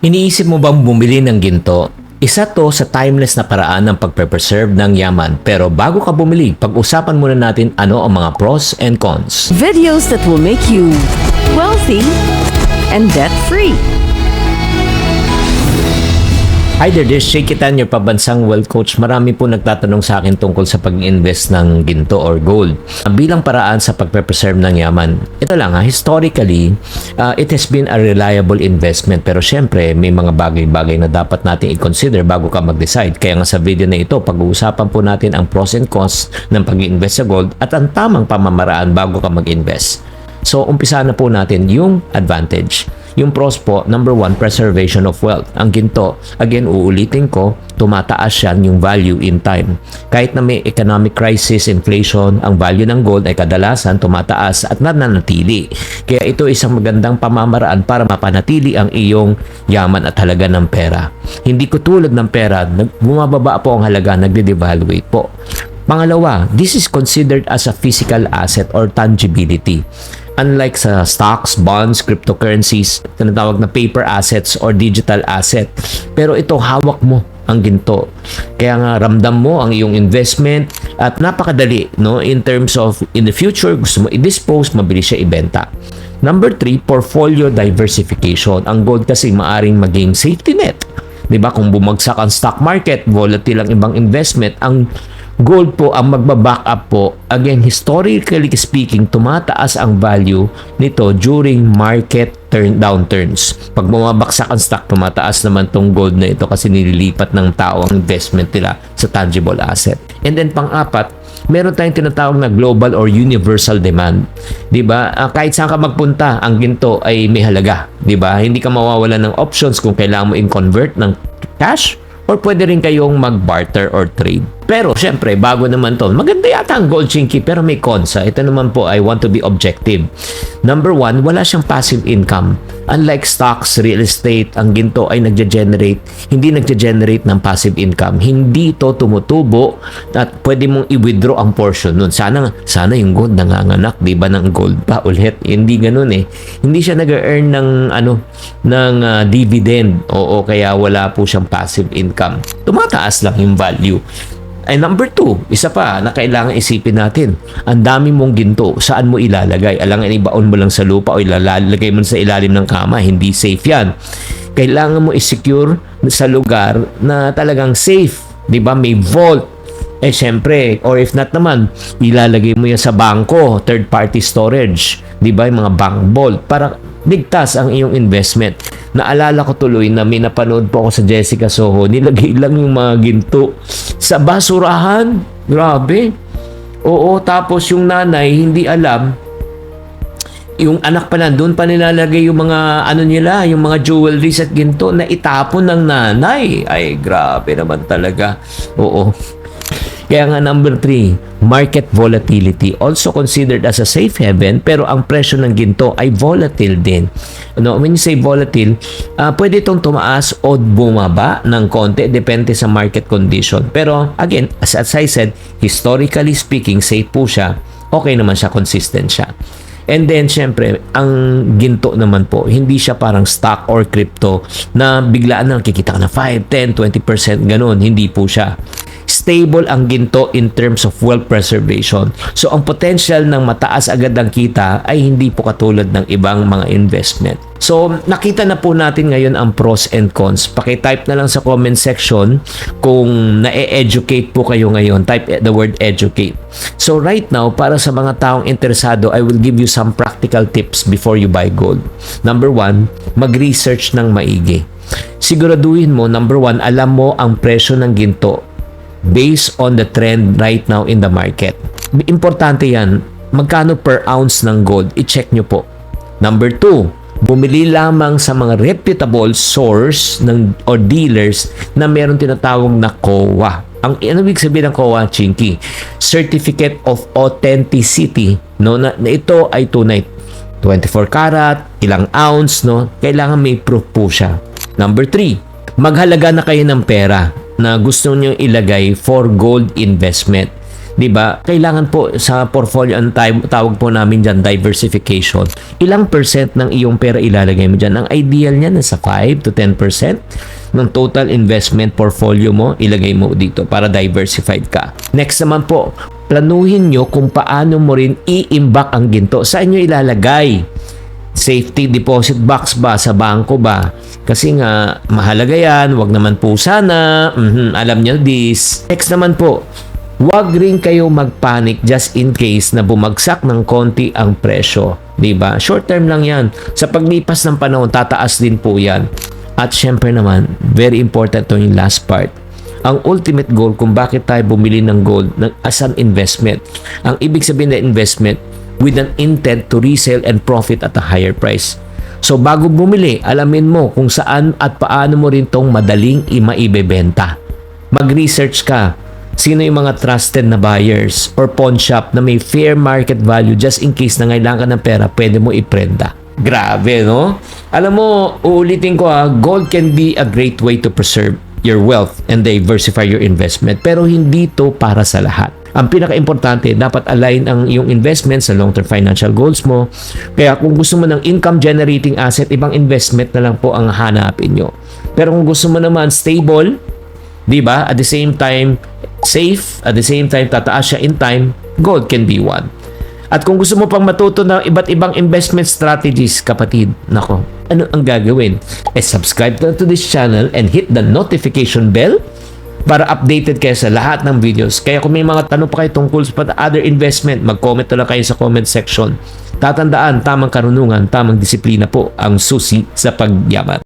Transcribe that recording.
Iniisip mo bang bumili ng ginto? Isa to sa timeless na paraan ng pagpe-preserve ng yaman. Pero bago ka bumili, pag-usapan muna natin ano ang mga pros and cons. Videos that will make you wealthy and debt-free. Hi there, this is Shay Kitan, your pabansang wealth coach. Marami po nagtatanong sa akin tungkol sa pag-invest ng ginto or gold bilang paraan sa pagpe-preserve ng yaman. Ito lang historically, it has been a reliable investment. Pero syempre, may mga bagay-bagay na dapat natin i-consider bago ka mag-decide. Kaya nga sa video na ito, pag-uusapan po natin ang pros and cons ng pag-invest sa gold at ang tamang pamamaraan bago ka mag-invest. So, umpisa na po natin yung advantage. Yung pros po, number 1, preservation of wealth. Ang ginto, again, uulitin ko, tumataas yan yung value in time. Kahit na may economic crisis, inflation, ang value ng gold ay kadalasan tumataas at nananatili. Kaya ito isang magandang pamamaraan para mapanatili ang iyong yaman at halaga ng pera. Hindi ko tulad ng pera, bumababa po ang halaga, nagde-devaluate po. Pangalawa, this is considered as a physical asset or tangibility. Unlike sa stocks, bonds, cryptocurrencies, tinatawag na paper assets or digital asset. Pero ito, hawak mo ang ginto. Kaya nga ramdam mo ang iyong investment at napakadali, no? In terms of in the future, gusto mo i-dispose, mabilis siya ibenta. Number 3, portfolio diversification. Ang gold kasi maaring maging safety net. 'Di ba? Kung bumagsak ang stock market, volatile ang ibang investment, ang gold po ang magbaback up po. Again, historically speaking, tumataas ang value nito during market downturns. Pag bumabaksak ang stock, tumataas naman tong gold na ito kasi nililipat ng tao ang investment nila sa tangible asset. And then pang-apat, meron tayong tinatawag na global or universal demand. 'Di ba? Kahit saan ka magpunta, ang ginto ay may halaga, 'di ba? Hindi ka mawawalan ng options kung kailangan mo i-convert ng cash or pwede rin kayong mag-barter or trade. Pero, syempre, bago naman to, maganda yata ang gold, Chinky, pero may cons. Ito naman po, I want to be objective. Number 1, wala siyang passive income. Unlike stocks, real estate, ang ginto ay hindi nagge-generate ng passive income. Hindi ito tumutubo at pwede mong i-withdraw ang portion nun. Sana yung gold nanganganak, di ba, ng gold pa ulit. Hindi ganun eh. Hindi siya nag-earn ng dividend. Oo, kaya wala po siyang passive income. Tumataas lang yung value. Ay number 2, isa pa na kailangan isipin natin. Ang dami mong ginto, saan mo ilalagay? Alangan ibaon mo lang sa lupa o ilalagay mo sa ilalim ng kama, hindi safe yan. Kailangan mo i-secure sa lugar na talagang safe, 'di ba? May vault. Syempre, or if not naman, ilalagay mo yan sa bangko, third party storage, 'di ba? Yung mga bank vault para ligtas ang iyong investment. Naalala ko tuloy na may napanood po ako sa Jessica Soho, nilagay lang yung mga ginto sa basurahan. Grabe. Oo, tapos yung nanay hindi alam, yung anak pa doon pa nilalagay yung mga nila, yung mga jewelries at ginto na itapon ng nanay. Ay, grabe naman talaga. Oo. Kaya nga number 3, market volatility. Also considered as a safe haven, pero ang presyo ng ginto ay volatile din. When you say volatile, pwede itong tumaas o bumaba ng konti, depende sa market condition. Pero again, as I said, historically speaking, safe po siya. Okay naman siya, consistent siya. And then, syempre, ang ginto naman po, hindi siya parang stock or crypto na biglaan na nakikita ka na 5, 10, 20%, ganun. Hindi po siya. Stable ang ginto in terms of wealth preservation. So, ang potential ng mataas agad ang kita ay hindi po katulad ng ibang mga investment. So, nakita na po natin ngayon ang pros and cons. Paki-type na lang sa comment section kung na-educate po kayo ngayon. Type the word educate. So, right now, para sa mga taong interesado, I will give you some practical tips before you buy gold. Number 1, mag-research ng maigi. Siguraduhin mo, number 1, alam mo ang presyo ng ginto based on the trend right now in the market. Importante yan. Magkano per ounce ng gold? I-check nyo po. Number 2, bumili lamang sa mga reputable source or dealers na meron tinatawag na COA. Ang ibig sabihin ng COA, Chinky? Certificate of Authenticity. No? Na ito ay tunay. 24 karat, ilang ounce, no? Kailangan may proof po siya. Number 3, maghalaga na kayo ng pera na gusto nyo ilagay for gold investment. 'Di ba? Kailangan po sa portfolio, ang tawag po namin diyan diversification. Ilang percent ng iyong pera ilalagay mo diyan? Ang ideal niyan nasa 5 to 10% ng total investment portfolio mo, ilagay mo dito para diversified ka. Next naman po, planuhin nyo kung paano mo rin i-imbak ang ginto. Saan nyo ilalagay? Safety deposit box ba? Sa bangko ba? Kasi nga, mahalaga yan. Wag naman po sana. Alam nyo this. Next naman po, wag rin kayo magpanic just in case na bumagsak ng konti ang presyo. Diba? Short term lang yan. Sa paglipas ng panahon, tataas din po yan. At syempre naman, very important to yung last part. Ang ultimate goal kung bakit tayo bumili ng gold as an investment. Ang ibig sabihin na investment with an intent to resell and profit at a higher price. So bago bumili, alamin mo kung saan at paano mo rin tong madaling maibebenta. Mag-research ka. Sino yung mga trusted na buyers or pawn shop na may fair market value just in case na ngailangan ka ng pera, pwede mo iprenda. Grabe, no? Alam mo, uulitin ko gold can be a great way to preserve your wealth and diversify your investment. Pero hindi to para sa lahat. Ang pinaka-importante, dapat align ang iyong investment sa long-term financial goals mo. Kaya kung gusto mo ng income-generating asset, ibang investment na lang po ang hanapin nyo. Pero kung gusto mo naman stable, di ba? At the same time, safe, at the same time, tataas siya in time, gold can be one. At kung gusto mo pang matuto ng iba't ibang investment strategies, kapatid, nako, ano ang gagawin? Subscribe to this channel and hit the notification bell para updated kayo sa lahat ng videos. Kaya kung may mga tanong pa kayo tungkol sa other investment, mag-comment na lang kayo sa comment section. Tatandaan, tamang karunungan, tamang disiplina po ang susi sa pagyaman.